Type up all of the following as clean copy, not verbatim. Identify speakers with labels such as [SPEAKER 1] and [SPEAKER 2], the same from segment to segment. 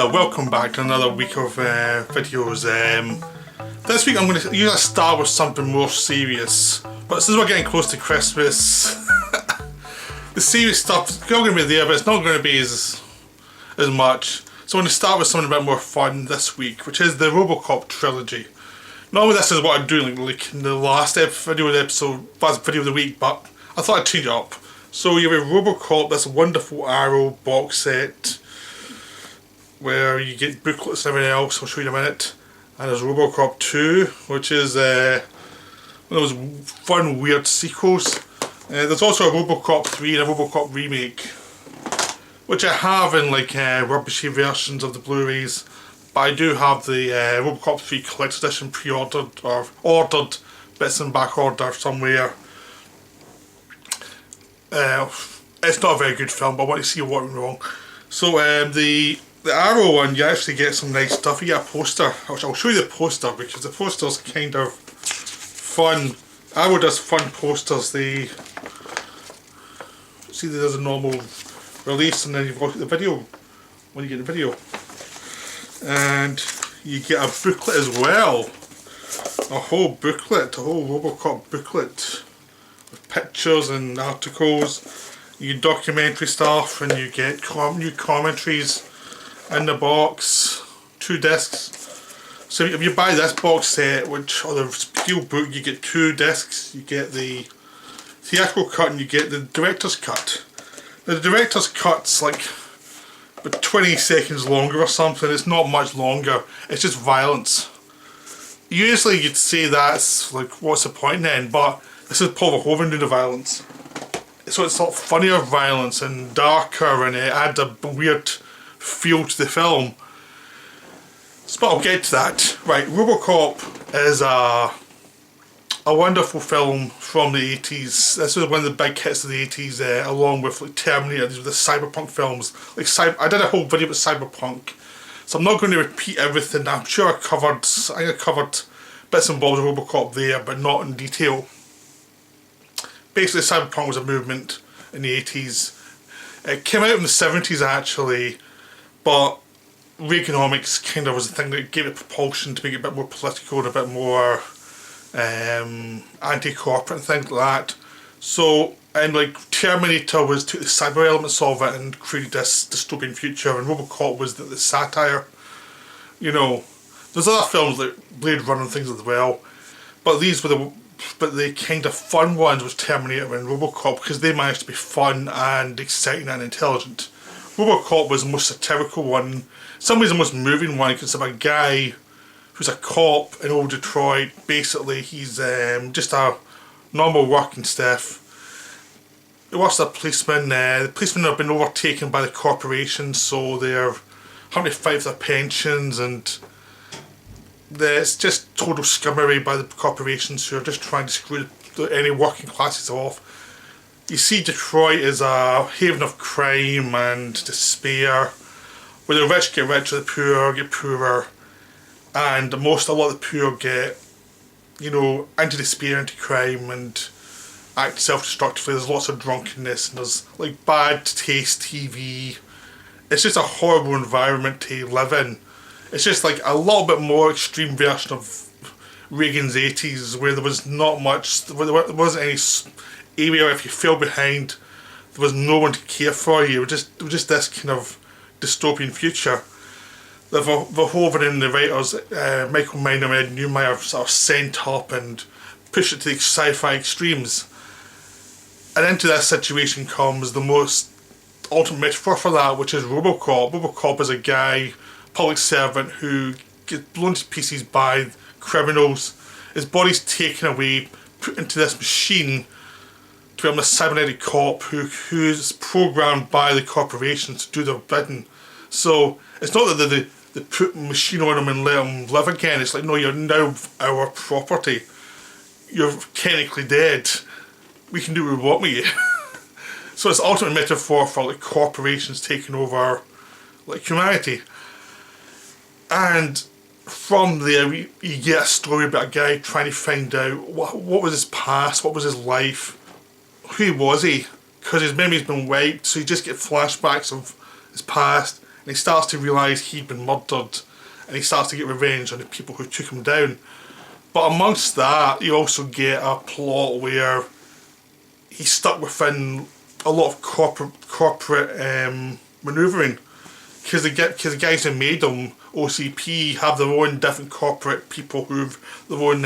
[SPEAKER 1] welcome back to another week of videos. This week I'm going to usually start with something more serious, but since we're getting close to Christmas, the serious stuff is still going to be there, but it's not going to be as much. So I'm going to start with something a bit more fun this week, which is the Robocop trilogy. Normally this is what I'm doing like in the last video of the episode, last video of the week, but I thought I'd change it up. So you have Robocop, this wonderful Arrow box set, where you get booklets and everything else. I'll show you in a minute. And there's Robocop 2, which is one of those fun, weird sequels. There's also a Robocop 3 and a Robocop remake, which I have in like rubbishy versions of the Blu-rays. But I do have the Robocop 3 Collector's Edition pre-ordered, or ordered bits in back order somewhere. It's not a very good film, but I want to see what went wrong. So the Arrow one, you actually get some nice stuff. You get a poster. I'll show you the poster because the poster's kind of fun. Arrow does fun posters. See, there's a normal release, and then you've got the video when you get the video, and you get a booklet as well. A whole booklet, a whole Robocop booklet with pictures and articles. You get documentary stuff, and you get new commentaries in the box, 2 discs. So if you buy this box set, which or the steel book, you get 2 discs. You get the theatrical cut and you get the director's cut. Now, the director's cut's like about 20 seconds longer or something. It's not much longer. It's just violence. Usually you'd say that's like, what's the point then? But this is Paul Verhoeven doing the violence. So it's sort of funnier violence and darker, and it adds a weird feel to the film. But I'll get to that. Right, Robocop is a wonderful film from the 80s. This was one of the big hits of the 80s, along with like Terminator. These were the cyberpunk films. Like I did a whole video about cyberpunk, so I'm not going to repeat everything. I think I covered bits and bobs of Robocop there, but not in detail. Basically, cyberpunk was a movement in the 80s. It came out in the 70s actually, but Reaganomics kind of was the thing that gave it propulsion to make it a bit more political and a bit more anti-corporate and things like that. So, and like Terminator took the cyber elements of it and created this dystopian future, and Robocop was the satire. You know, there's other films like Blade Runner and things as well, but these were the kind of fun ones was Terminator and Robocop, because they managed to be fun and exciting and intelligent. Robocop was the most satirical one. In some ways the most moving one, because of a guy who's a cop in old Detroit. Basically he's just a normal working stuff. He works as a policeman. The policemen have been overtaken by the corporations, so they're having to fight for their pensions, and it's just total scummery by the corporations who are just trying to screw any working classes off. You see, Detroit is a haven of crime and despair, where the rich get richer, the poor get poorer, and a lot of the poor get, you know, into despair, into crime, and act self-destructively. There's lots of drunkenness, and there's like bad taste TV. It's just a horrible environment to live in. It's just like a little bit more extreme version of Reagan's 80s, where there was not much, there wasn't any area if you fell behind, there was no one to care for you. It was just this kind of dystopian future. The Verhoeven and the writers, Michael Miner and Ed Neumeyer, sort of sent up and pushed it to the sci-fi extremes. And into that situation comes the most ultimate metaphor for that, which is Robocop. Robocop is a guy, public servant, who gets blown to pieces by criminals. His body's taken away, put into this machine to become a cybernetic cop who's programmed by the corporations to do their bidding. So it's not that they put a machine on him and let him live again. It's like, no, you're now our property. You're technically dead. We can do what we want with you. So it's ultimate metaphor for like corporations taking over like humanity. And from there you get a story about a guy trying to find out what was his past, what was his life, who was he, because his memory's been wiped, so you just get flashbacks of his past, and he starts to realise he'd been murdered, and he starts to get revenge on the people who took him down. But amongst that, you also get a plot where he's stuck within a lot of corporate manoeuvring, because the guys who made them, OCP, have their own different corporate people who've their own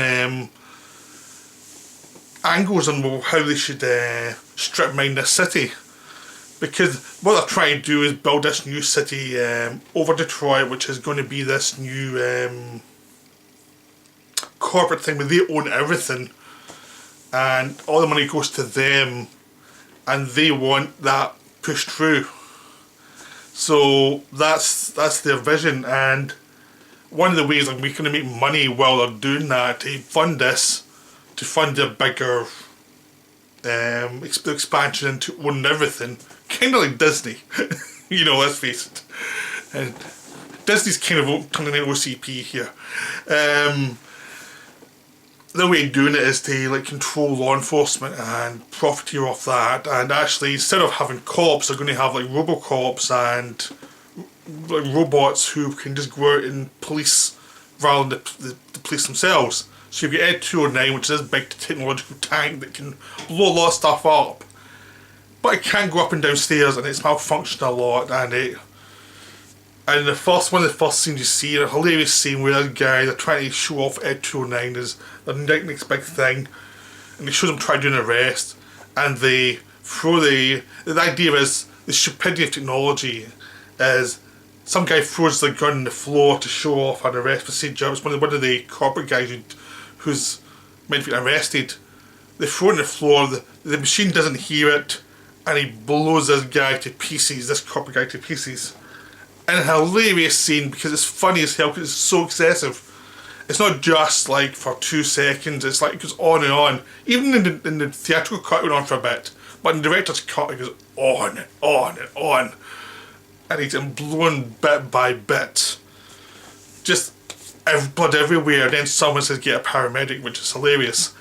[SPEAKER 1] angles on how they should strip mine this city. Because what they're trying to do is build this new city over Detroit, which is going to be this new corporate thing where they own everything, and all the money goes to them, and they want that pushed through. So that's their vision, and one of the ways we're going to make money while they're doing that, to fund this, to fund their bigger expansion into owning everything, kind of like Disney. Let's face it. And Disney's kind of turning into OCP here. The way of doing it is to control law enforcement and profiteer off that, and actually instead of having cops, they're going to have Robocops and robots who can just go out and police rather than the police themselves. So you've got Ed 209, which is this big technological tank that can blow a lot of stuff up, but it can't go up and down stairs, and it's malfunctioning a lot, and one of the first scenes you see, a hilarious scene where this guy, they're trying to show off Ed 209 as the next big thing, and they show them trying to do an arrest, and they throw the idea is, the stupidity of technology is, some guy throws the gun on the floor to show off an arrest procedure. It's one of the corporate guys who's meant to be arrested. They throw it on the floor, the machine doesn't hear it, and he blows this corporate guy to pieces. And a hilarious scene, because it's funny as hell, because it's so excessive. It's not just for 2 seconds, it's it goes on and on. Even in the theatrical cut it went on for a bit, but in the director's cut it goes on and on and on. And he's blown bit by bit. Just blood everywhere, and then someone says get a paramedic, which is hilarious.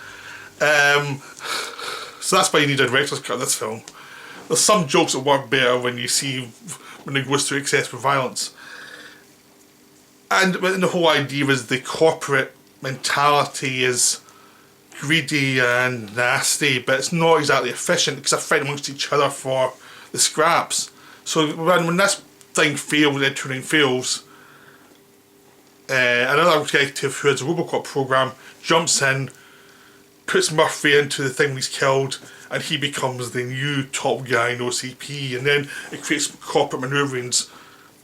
[SPEAKER 1] So that's why you need a director's cut of this film. There's some jokes that work better when it goes through excessive violence. And the whole idea is the corporate mentality is greedy and nasty, but it's not exactly efficient, because they're fighting amongst each other for the scraps. So when this thing fails, Ed 209 fails, another detective who has a Robocop program jumps in, puts Murphy into the thing he's killed, and he becomes the new top guy in OCP, and then it creates corporate manoeuvrings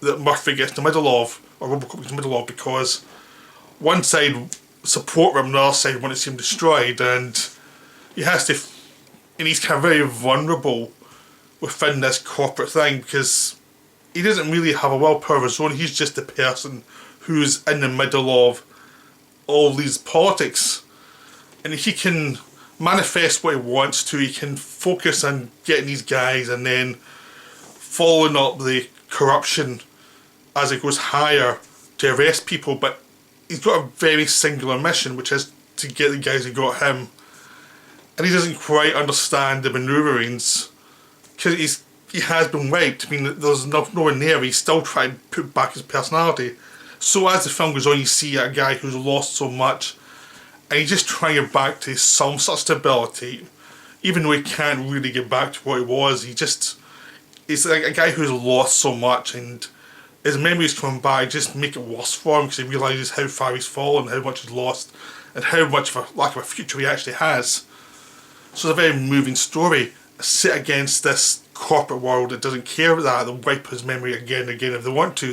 [SPEAKER 1] that Murphy gets in the middle of, or Robocop gets in the middle of, because one side support him, the other side want to see him destroyed, and he has to, and he's kind of very vulnerable within this corporate thing, because he doesn't really have a willpower of his own. He's just the person who's in the middle of all these politics, and he can manifest what he wants to. He can focus on getting these guys and then following up the corruption as it goes higher to arrest people, but he's got a very singular mission, which is to get the guys who got him, and he doesn't quite understand the manoeuvrings, because he has been raped. I mean, there's nowhere near, he's still trying to put back his personality. So as the film goes on, you see a guy who's lost so much, and he's just trying to get back to some sort of stability, even though he can't really get back to what he was. He's like a guy who's lost so much, and his memories coming back just make it worse for him, because he realises how far he's fallen, how much he's lost, and how much of a lack of a future he actually has. So it's a very moving story, set against this corporate world that doesn't care about that. They'll wipe his memory again and again if they want to.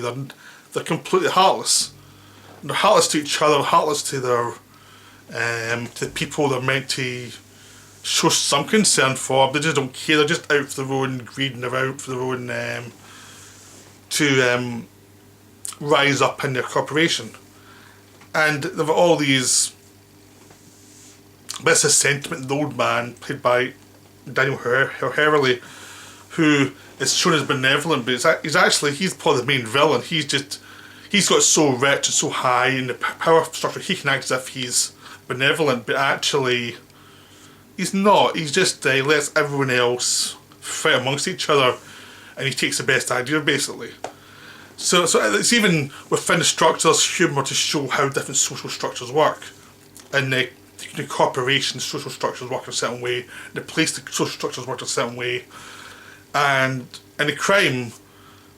[SPEAKER 1] They're completely heartless. And they're heartless to each other, heartless to their to the people they're meant to show some concern for. They just don't care. They're just out for their own greed, and they're out for their own to rise up in their corporation. And there were all these bits of sentiment. The old man, played by Daniel Hurley, who is shown as benevolent, but he's probably the main villain. He's got so rich and so high in the power structure, he can act as if he's benevolent, but actually he's not. He's just lets everyone else fight amongst each other, and he takes the best idea, basically. So it's even within the structures, humour to show how different social structures work. And the corporation social structures work in a certain way, the police the social structures work in a certain way, and in the crime,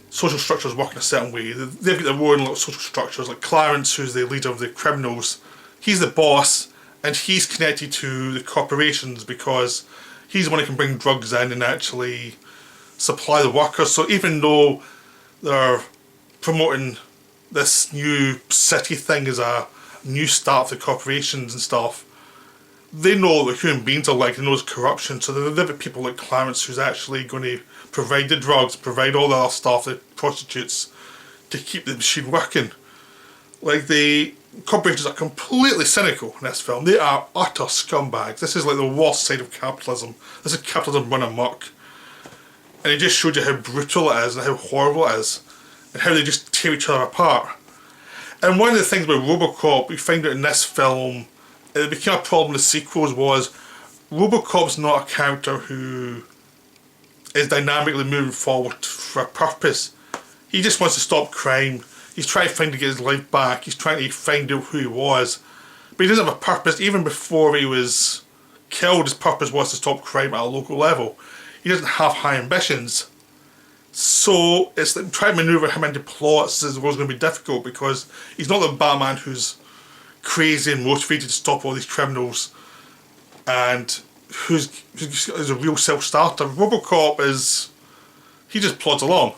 [SPEAKER 1] social structures work in a certain way. They've got their own little social structures, like Clarence, who's the leader of the criminals, he's the boss, and he's connected to the corporations because he's the one who can bring drugs in and actually supply the workers. So even though they're promoting this new city thing as a new start for the corporations and stuff, they know what human beings are like, they know it's corruption, so they've got people like Clarence who's actually going to provide the drugs, provide all the other stuff, the prostitutes, to keep the machine working. Like, the corporations are completely cynical in this film. They are utter scumbags. This is like the worst side of capitalism. This is capitalism run amok. And it just showed you how brutal it is and how horrible it is, and how they just tear each other apart. And one of the things about Robocop, we find out in this film, it became a problem with the sequels, was Robocop's not a character who is dynamically moving forward for a purpose. He just wants to stop crime. He's trying to get his life back. He's trying to find out who he was. But he doesn't have a purpose. Even before he was killed, his purpose was to stop crime at a local level. He doesn't have high ambitions. So it's like trying to manoeuvre him into plots is always going to be difficult, because he's not the Batman who's crazy and motivated to stop all these criminals and who's a real self-starter. Robocop he just plods along.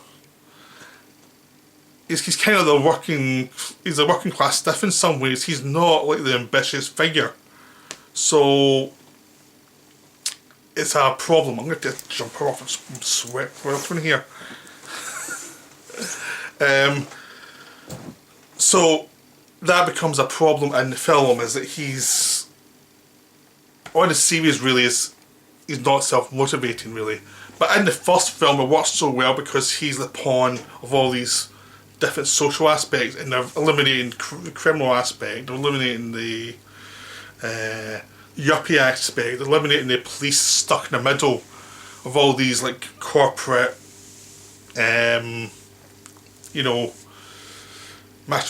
[SPEAKER 1] He's kind of he's a working class stiff in some ways. He's not like the ambitious figure. So it's a problem. I'm going to jump her off and sweat right in here. So that becomes a problem in the film, is that he's on the series really he's not self-motivating really. But in the first film it works so well because he's the pawn of all these different social aspects, and they're eliminating the criminal aspect, they're eliminating the yuppie aspect, they're eliminating the police stuck in the middle of all these like corporate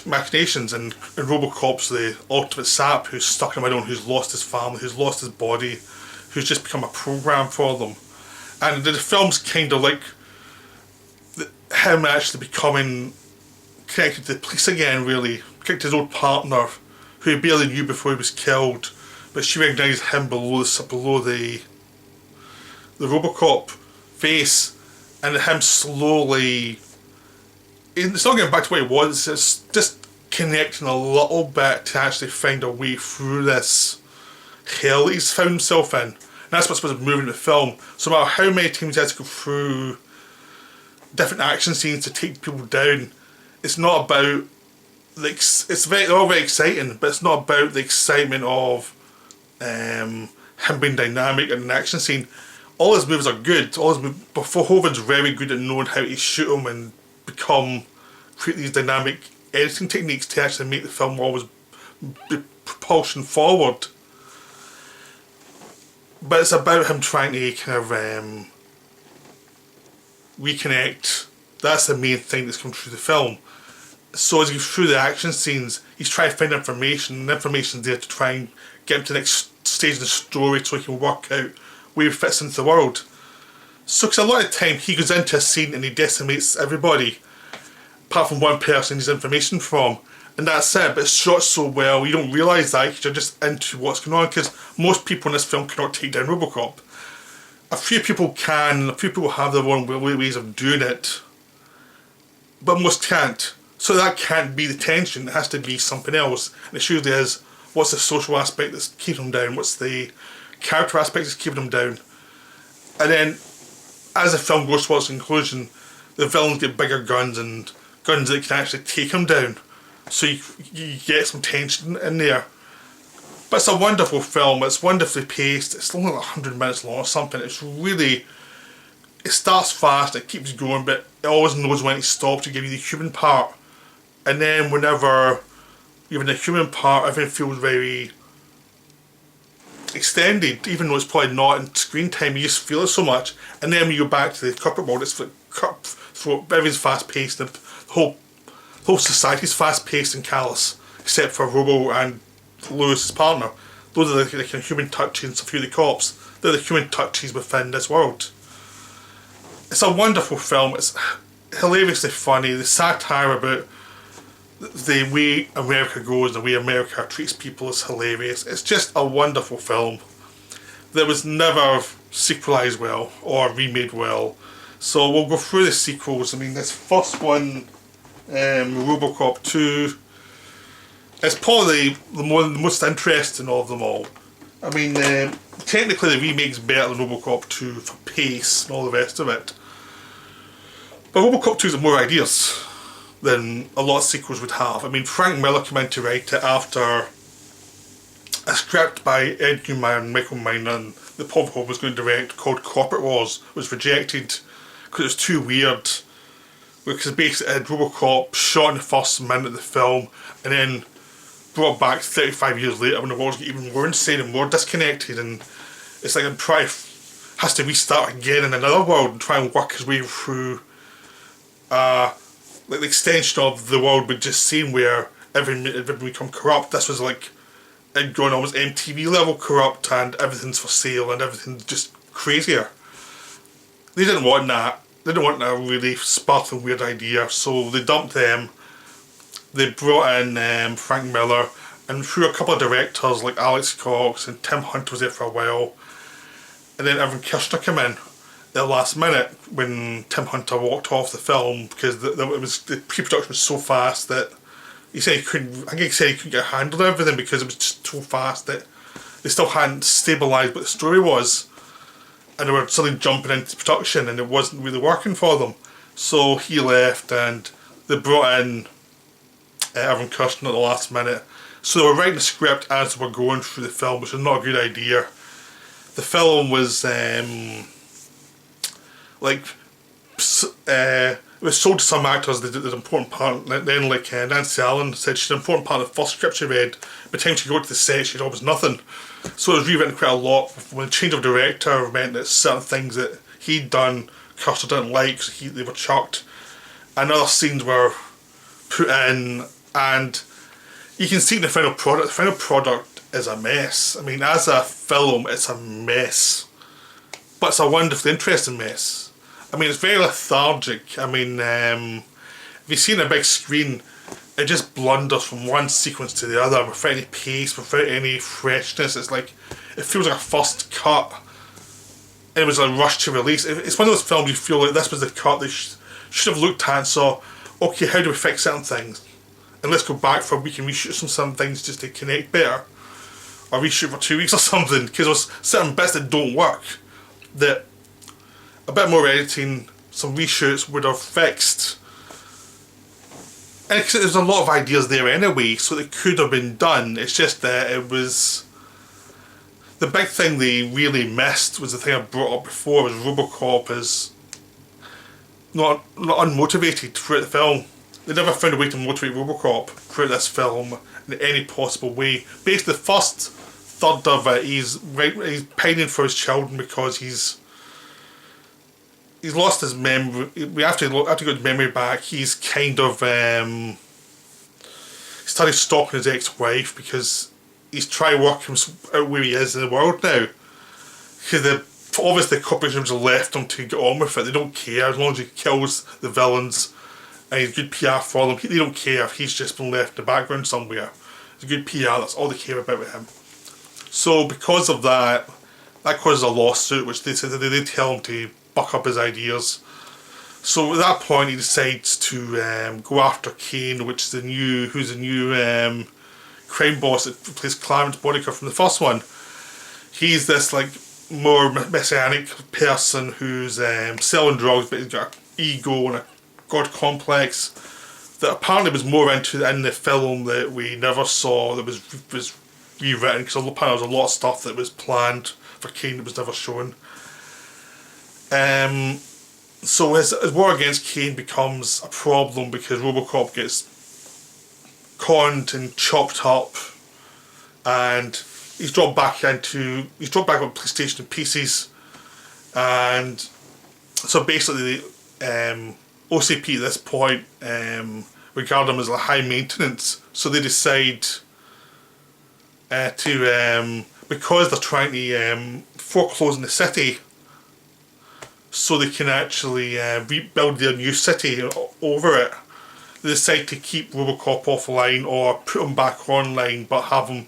[SPEAKER 1] machinations, and Robocop's the ultimate sap who's stuck in the middle and who's lost his family, who's lost his body, who's just become a program for them. And the film's kind of like him actually becoming connected to the police again, really, connected to his old partner who he barely knew before he was killed, but she recognised him below the Robocop face, and him slowly, it's not getting back to what he was, it's just connecting a little bit to actually find a way through this hell that he's found himself in. And that's what's supposed to be moving the film. So no matter how many times he has to go through different action scenes to take people down, it's not about they're all very exciting, but it's not about the excitement of him being dynamic in an action scene. All his moves are good. Verhoeven's very good at knowing how to shoot them and create these dynamic editing techniques to actually make the film always be propulsion forward. But it's about him trying to kind of reconnect. That's the main thing that's come through the film. So as he goes through the action scenes, he's trying to find information, and the information's there to try and get him to the next stage of the story so he can work out where he fits into the world. So, because a lot of the time he goes into a scene and he decimates everybody, apart from one person he's information from, and that's it. But it's shot so well, you don't realise that because you're just into what's going on, because most people in this film cannot take down Robocop. A few people can, a few people have their own ways of doing it, but most can't. So that can't be the tension, it has to be something else. And it usually is, what's the social aspect that's keeping him down, what's the character aspect that's keeping him down. And then, as the film goes towards conclusion, the villains get bigger guns and guns that can actually take him down. So you get some tension in there. But it's a wonderful film, it's wonderfully paced, it's only like 100 minutes long or something. It's really, it starts fast, it keeps going, but it always knows when to stop to give you the human part. And then whenever you're in the human part, everything feels very extended, even though it's probably not in screen time, you just feel it so much. And then when you go back to the corporate world, it's like everything's fast paced, and the whole society's fast paced and callous, except for Robo and Lewis's partner. Those are the kind of human touches, a few of the cops. They're the human touches within this world. It's a wonderful film. It's hilariously funny. The satire about the way America goes, the way America treats people is hilarious. It's just a wonderful film that was never sequelized well or remade well. So we'll go through the sequels. I mean, this first one, Robocop 2, is probably the most interesting of them all. I mean, technically the remake's better than Robocop 2 for pace and all the rest of it. But Robocop 2 has more ideas than a lot of sequels would have. I mean, Frank Miller came in to write it after a script by Ed Newman and Michael Minan that Paul Verhoeven was going to direct called Corporate Wars was rejected because it was too weird. Because basically it had Robocop shot in the first minute of the film and then brought back 35 years later when the world's even more insane and more disconnected, and it's like probably has to restart again in another world and try and work his way through like the extension of the world we'd just seen where everything become corrupt. This was like it going almost MTV level corrupt and everything's for sale and everything's just crazier. They didn't want that. They didn't want that really sparkling weird idea, so they dumped them. They brought in Frank Miller and through a couple of directors like Alex Cox and Tim Hunt was there for a while, and then Irvin Kershner came in at the last minute when Tim Hunter walked off the film because the pre-production was so fast that he said he couldn't. I think he said he couldn't get a handle on everything because it was just so fast that they still hadn't stabilised what the story was, and they were suddenly jumping into production and it wasn't really working for them. So he left and they brought in Irvin Kershner at the last minute. So they were writing the script as they were going through the film, which was not a good idea. The film was it was sold to some actors that did an important part. Then like Nancy Allen said she's an important part of the first script she read. By the time she got to the set she'd always nothing. So it was rewritten quite a lot. When the change of director meant that certain things that he'd done Custer didn't like, so they were chucked. And other scenes were put in, and you can see the final product. The final product is a mess. I mean, as a film it's a mess, but it's a wonderfully interesting mess. I mean, it's very lethargic. I mean, if you see it on a big screen, it just blunders from one sequence to the other without any pace, without any freshness. It's like, it feels like a first cut and it was a rush to release. It's one of those films you feel like this was the cut they should have looked at and saw, okay, how do we fix certain things? And let's go back for a week and reshoot some things just to connect better. Or reshoot for 2 weeks or something, because there's certain bits that don't work that a bit more editing, some reshoots would have fixed. And there's a lot of ideas there anyway, so it could have been done. It's just that it was... The big thing they really missed was the thing I brought up before, was Robocop is not unmotivated throughout the film. They never found a way to motivate Robocop throughout this film in any possible way. Basically the first third of it, he's pining for his children because he's lost his memory. We have to get his memory back. He's kind of started stalking his ex-wife because he's trying to work out where he is in the world now. Because obviously the corporations have left him to get on with it. They don't care as long as he kills the villains and he's good PR for them. They don't care if he's just been left in the background somewhere. It's good PR. That's all they care about with him. So because of that causes a lawsuit, which they said that they tell him to buck up his ideas. So at that point he decides to go after Kane, who's the new crime boss that plays Clarence Boddicker from the first one. He's this like more messianic person who's selling drugs, but he's got an ego and a god complex that apparently was more into in the film that we never saw, that was rewritten, because apparently there was a lot of stuff that was planned for Kane that was never shown. So his war against Kane becomes a problem because Robocop gets conned and chopped up, and he's dropped back on PlayStation and PCs, and so basically OCP at this point regard him as like high maintenance, so they decide to because they're trying to foreclose in the city so they can actually rebuild their new city over it. They decide to keep Robocop offline or put him back online, but have him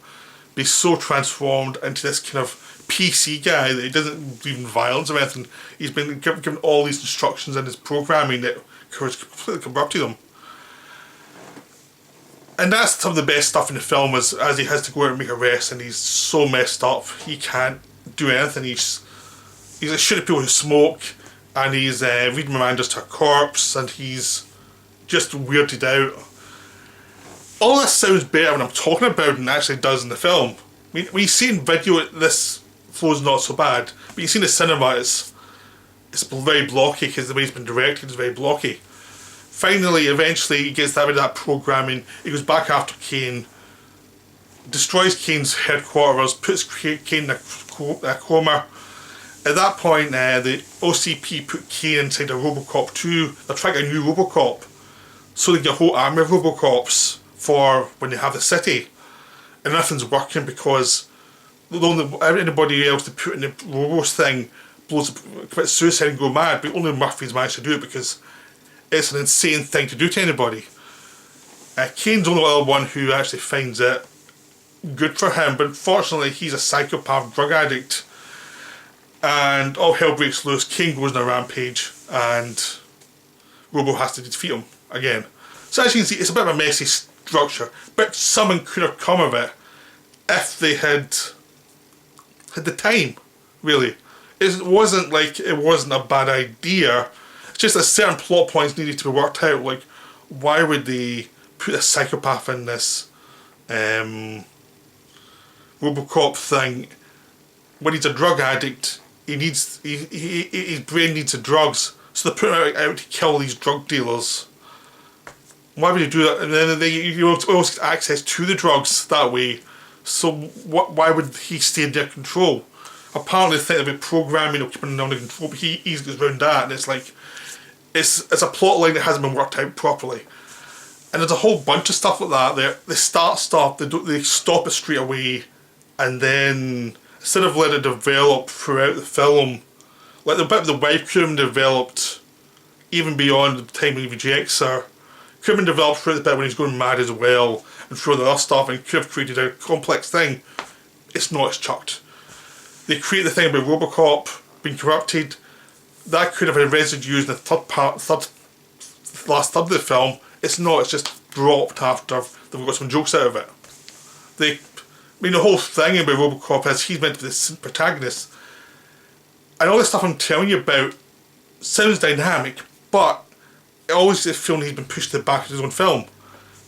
[SPEAKER 1] be so transformed into this kind of PC guy that he doesn't even violence or anything. He's been given all these instructions in his programming that has completely corrupted him. And that's some of the best stuff in the film, as he has to go out and make arrests, and he's so messed up he can't do anything. He's like shooting people who smoke, and he's reading reminders to a corpse, and he's just weirded out. All this sounds better when I'm talking about it than it actually does in the film. I mean, when you see in video, this flow's not so bad, but you see in the cinema, it's very blocky because the way it's been directed is very blocky. Finally, eventually, he gets rid of that programming. He goes back after Kane, destroys Kane's headquarters, puts Kane in a coma. At that point, the OCP put Kane inside a Robocop 2. They're trying to get a new Robocop, so they get a whole army of Robocops for when they have the city. And nothing's working because anybody else to put in the Robos thing commits suicide and go mad, but only Murphy's managed to do it because it's an insane thing to do to anybody. Kane's the only other one who actually finds it good for him, but unfortunately he's a psychopath drug addict, and all hell breaks loose. Kane goes on a rampage, and Robo has to defeat him again. So as you can see, it's a bit of a messy structure, but something could have come of it if they had the time, really. It wasn't a bad idea. It's just that certain plot points needed to be worked out. Like, why would they put a psychopath in this Robocop thing when he's a drug addict? His brain needs the drugs, so they put him out to kill these drug dealers. Why would you do that? And then you also get access to the drugs that way. So why would he stay in their control? Apparently they think about programming or keeping him under control, but he easily goes around that, and it's like it's a plot line that hasn't been worked out properly. And there's a whole bunch of stuff like that. They start stuff, they stop it straight away, and then instead of letting it develop throughout the film, like the bit of the wife could have developed even beyond the time when he rejects her, could have developed throughout the bit when he's going mad as well, and through the other stuff, and could have created a complex thing. It's not, it's chucked. They create the thing about Robocop being corrupted. That could have been residues in the last third of the film. It's not, it's just dropped after they've got some jokes out of it. The whole thing about Robocop is he's meant to be the protagonist. And all the stuff I'm telling you about sounds dynamic, but it always is feeling he's been pushed to the back of his own film.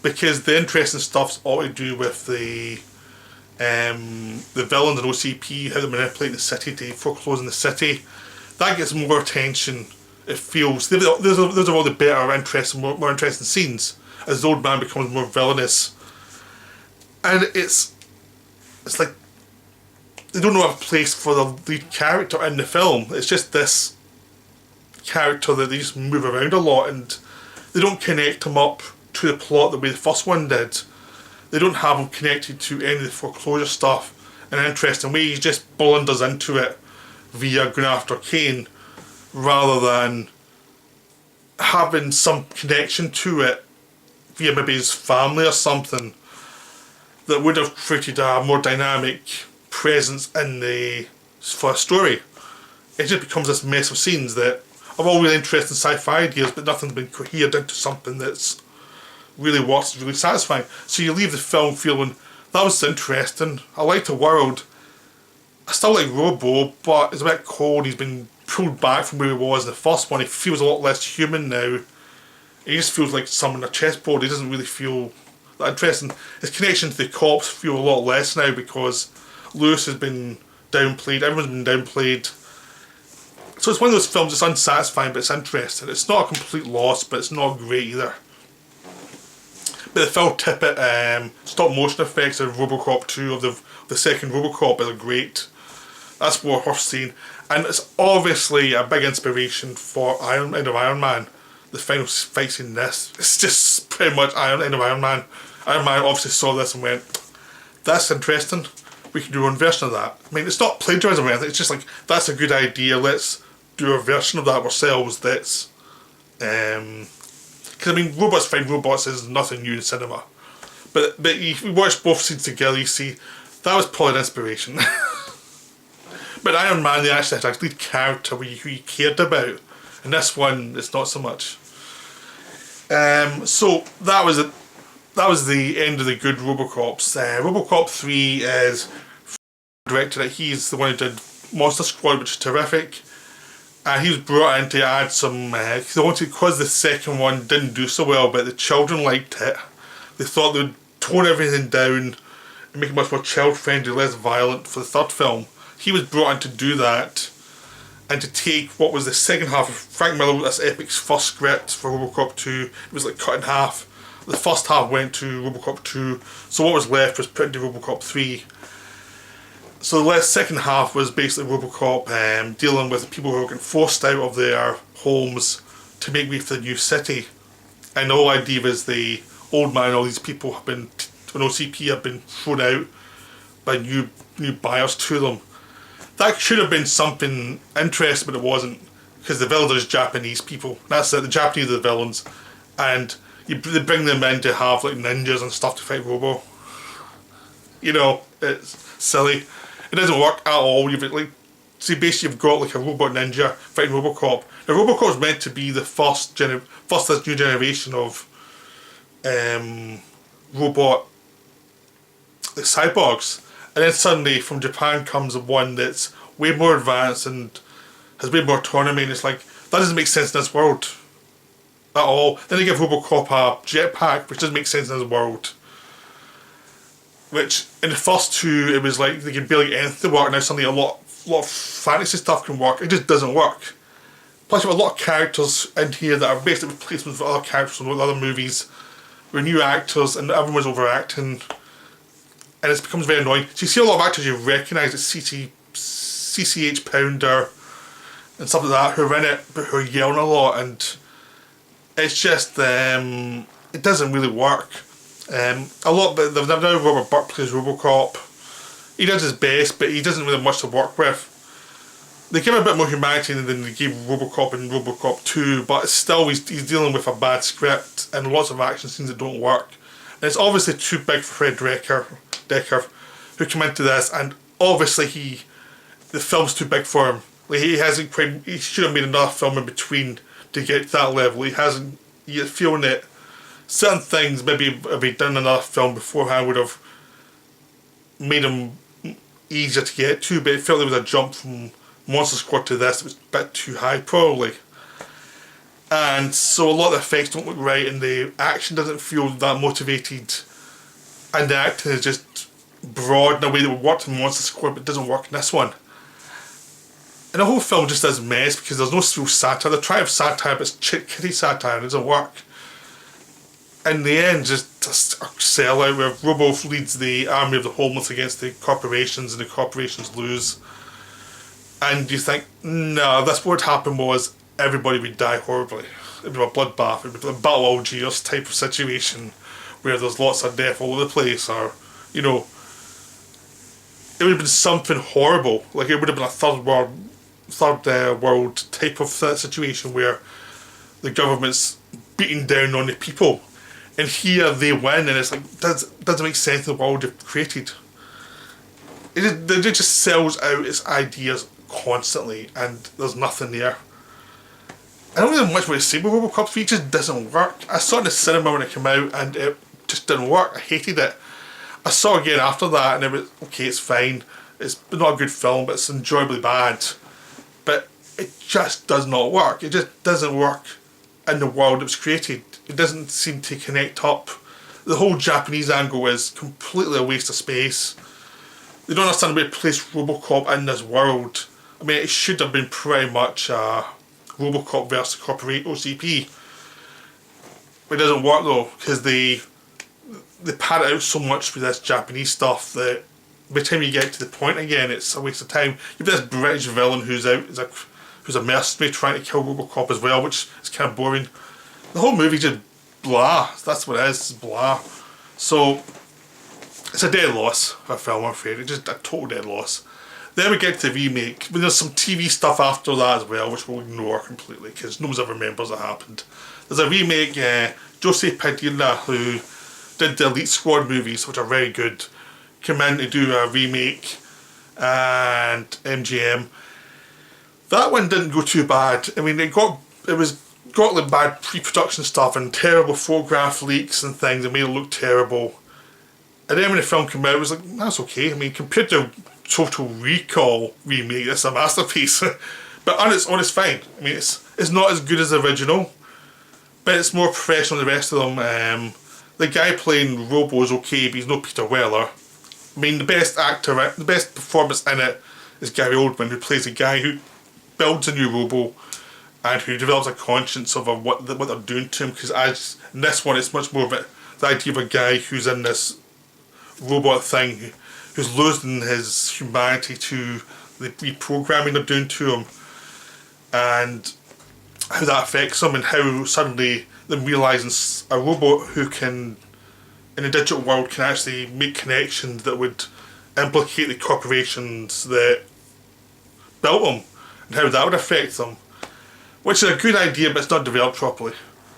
[SPEAKER 1] Because the interesting stuff's all to do with the villains and OCP, how they're manipulating the city to foreclose in the city. That gets more attention, it feels. Those are all the better, interesting, more interesting scenes as the old man becomes more villainous. And it's like they don't have a place for the lead character in the film. It's just this character that they just move around a lot, and they don't connect him up to the plot the way the first one did. They don't have him connected to any of the foreclosure stuff in an interesting way. He just blunders into it via going after Kane, rather than having some connection to it via maybe his family or something that would have created a more dynamic presence in the first story. It just becomes this mess of scenes that are all really interesting sci-fi ideas, but nothing's been cohered into something that's really works, really satisfying. So you leave the film feeling, that was interesting, I liked the world, I still like Robo, but it's a bit cold, he's been pulled back from where he was in the first one, he feels a lot less human now. He just feels like someone on a chessboard, he doesn't really feel that interesting. His connection to the cops feel a lot less now because Lewis has been downplayed, everyone's been downplayed. So it's one of those films that's unsatisfying but it's interesting. It's not a complete loss, but it's not great either. But the Phil Tippett stop motion effects of Robocop 2, of the second Robocop, are great. That's worth seeing. And it's obviously a big inspiration for End of Iron Man. The final fight scene in this, it's just pretty much End of Iron Man. Iron Man obviously saw this and went, that's interesting, we can do one version of that. I mean, it's not plagiarism or anything, it's just like, that's a good idea, let's do a version of that ourselves that's... Because I mean, robots find robots is nothing new in cinema. But you watch both scenes together, you see, that was probably an inspiration. But Iron Man, they actually had a lead character who you cared about. And this one, it's not so much. So that was the end of the good Robocops. Robocop 3 is directed it. He's the one who did Monster Squad, which is terrific. He was brought in to add some, because the second one didn't do so well, but the children liked it. They thought they would tone everything down and make it much more child-friendly, less violent for the third film. He was brought in to do that, and to take what was the second half of Frank Miller wrote this epic first script for Robocop 2. It was like cut in half. The first half went to Robocop 2, so what was left was put into Robocop 3. So the second half was basically Robocop dealing with people who were getting forced out of their homes to make way for the new city. And the whole idea was the old man, all these people have been, an OCP have been thrown out by new buyers to them. That should have been something interesting, but it wasn't, because the villains are just Japanese people. That's it, the Japanese are the villains, and they bring them in to have like ninjas and stuff to fight Robo. You know, it's silly. It doesn't work at all. Basically you've got like a robot ninja fighting Robocop. Now Robocop's meant to be the first this new generation of robot cyborgs. And then suddenly from Japan comes one that's way more advanced and has way more autonomy, and it's like, that doesn't make sense in this world at all. Then they give Robocop a jetpack, which doesn't make sense in this world. Which, in the first two, it was like they could barely get anything to work, now suddenly a lot of fantasy stuff can work. It just doesn't work. Plus you have a lot of characters in here that are basically replacements for other characters from other movies. With new actors, and everyone's overacting. And it becomes very annoying. So you see a lot of actors you recognise, like CCH Pounder and stuff like that, who are in it but who are yelling a lot, and it's just it doesn't really work. But they've now Robert Burke plays Robocop. He does his best, but he doesn't really have much to work with. They give him a bit more humanity than they gave Robocop in Robocop 2, but still he's dealing with a bad script and lots of action scenes that don't work. And it's obviously too big for Fred Decker, who came into this, and obviously the film's too big for him. Like he should have made another film in between to get to that level. He hasn't. You're feeling that certain things, maybe if he'd done another film beforehand, would have made him easier to get to, but it felt there was a jump from Monster Squad to this that was a bit too high probably. And so a lot of the effects don't look right, and the action doesn't feel that motivated, and the acting is just broad in a way that would work in Monster Squad but doesn't work in this one. And the whole film just is a mess because there's no real satire. They try to have satire, but it's kitty satire and it doesn't work. In the end, just a sellout where Robo leads the army of the homeless against the corporations, and the corporations lose. And you think, no, this what happened was everybody would die horribly. It would be a bloodbath, it would be a Battle of Algiers type of situation where there's lots of death all over the place, or, you know, it would have been something horrible. Like it would have been a third world type of situation where the government's beating down on the people. And here they win, and it's like, doesn't make sense in the world they've created. It just sells out its ideas constantly, and there's nothing there. I don't really have much more to say about Robocop 3, it just doesn't work. I saw it in the cinema when it came out, and it just didn't work. I hated it. I saw it again after that, and it was, okay, it's fine. It's not a good film, but it's enjoyably bad. But it just does not work. It just doesn't work in the world it was created. It doesn't seem to connect up. The whole Japanese angle is completely a waste of space. They don't understand where to place Robocop in this world. I mean, it should have been pretty much Robocop versus Corporate OCP. It doesn't work though, because the they pad it out so much with this Japanese stuff that by the time you get to the point again, it's a waste of time. You've got this British villain who's a mercenary trying to kill Robocop as well, which is kind of boring. The whole movie just blah. That's what it is, it's blah. So it's a dead loss for a film, I'm afraid. It's just a total dead loss. Then we get to the remake. But there's some TV stuff after that as well, which we'll ignore completely because no one ever remembers it happened. There's a remake, Jose Padilla, who did the Elite Squad movies, which are very good, came in to do a remake, and MGM. That one didn't go too bad. I mean, it got like bad pre-production stuff and terrible photograph leaks and things that made it look terrible. And then when the film came out, it was like, that's okay. I mean, compared to Total Recall remake, it's a masterpiece. But on its own, it's fine. I mean, it's not as good as the original, but it's more professional than the rest of them. The guy playing Robo is okay, but he's no Peter Weller. I mean, the best performance in it is Gary Oldman, who plays a guy who builds a new Robo and who develops a conscience of what they're doing to him. Because as in this one, it's much more of the idea of a guy who's in this robot thing, who's losing his humanity to the reprogramming they're doing to him, and how that affects him, and how suddenly them realising a robot who can, in a digital world, can actually make connections that would implicate the corporations that built them, and how that would affect them. Which is a good idea, but it's not developed properly.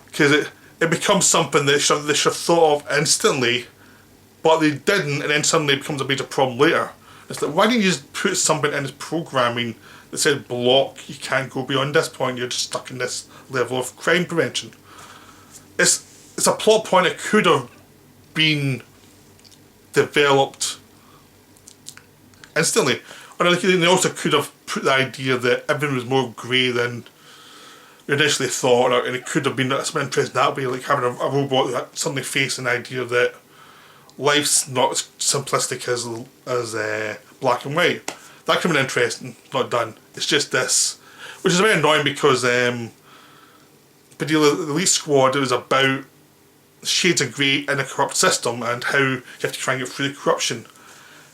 [SPEAKER 1] Because it becomes something that they should have thought of instantly, but they didn't, and then suddenly it becomes a major problem later. It's like, why didn't you just put something in this programming that said block, you can't go beyond this point, you're just stuck in this level of crime prevention. It's a plot point that could have been developed instantly. Or they also could have put the idea that everything was more grey than you initially thought, and it could have been some interest that way, like having a robot that suddenly faced an idea that life's not as simplistic as black and white. That could have been interesting, not done. It's just this, which is very annoying because Padilla, the Elite Squad, it was about shades of grey in a corrupt system and how you have to try and get through the corruption.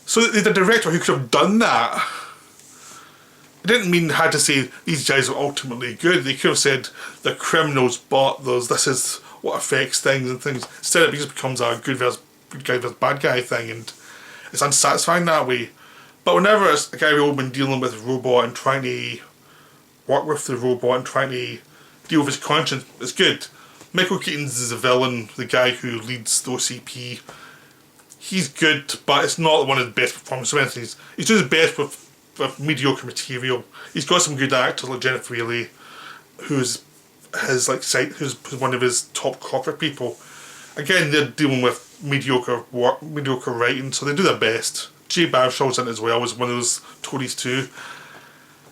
[SPEAKER 1] So the director who could have done that, it didn't mean they had to say these guys are ultimately good. They could have said they're criminals, but this is what affects things and things. Instead, it just becomes a good guy versus bad guy thing, and it's unsatisfying that way. But whenever it's a Gary Oldman dealing with a robot and trying to work with the robot and trying to deal with his conscience, it's good. Michael Keaton's is the villain, the guy who leads the OCP. He's good, but it's not one of the best performances. He's doing his best with mediocre material. He's got some good actors like Jennifer Reilly, who's one of his top corporate people. Again, they're dealing with mediocre writing, so they do their best. Jay Baruchel's in it as well, as one of those Tories too.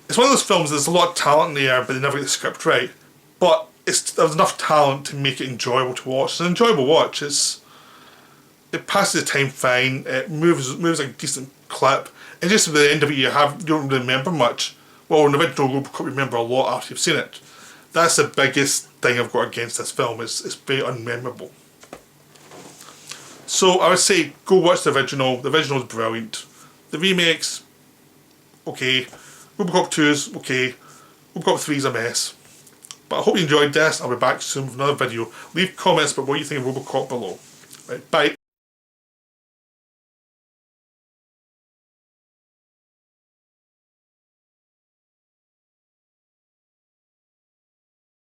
[SPEAKER 1] It's one of those films, there's a lot of talent there, but they never get the script right. But there's enough talent to make it enjoyable to watch. It's an enjoyable watch. It passes the time fine, it moves like a decent clip, and just at the end of it you don't really remember much. Well, in the original Robocop you remember a lot after you've seen it. That's the biggest thing I've got against this film, it's very unmemorable. So I would say go watch the original is brilliant. The remakes, okay. Robocop 2 is okay. Robocop 3 is a mess. But I hope you enjoyed this. I'll be back soon with another video. Leave comments about what you think of Robocop below. Right, bye.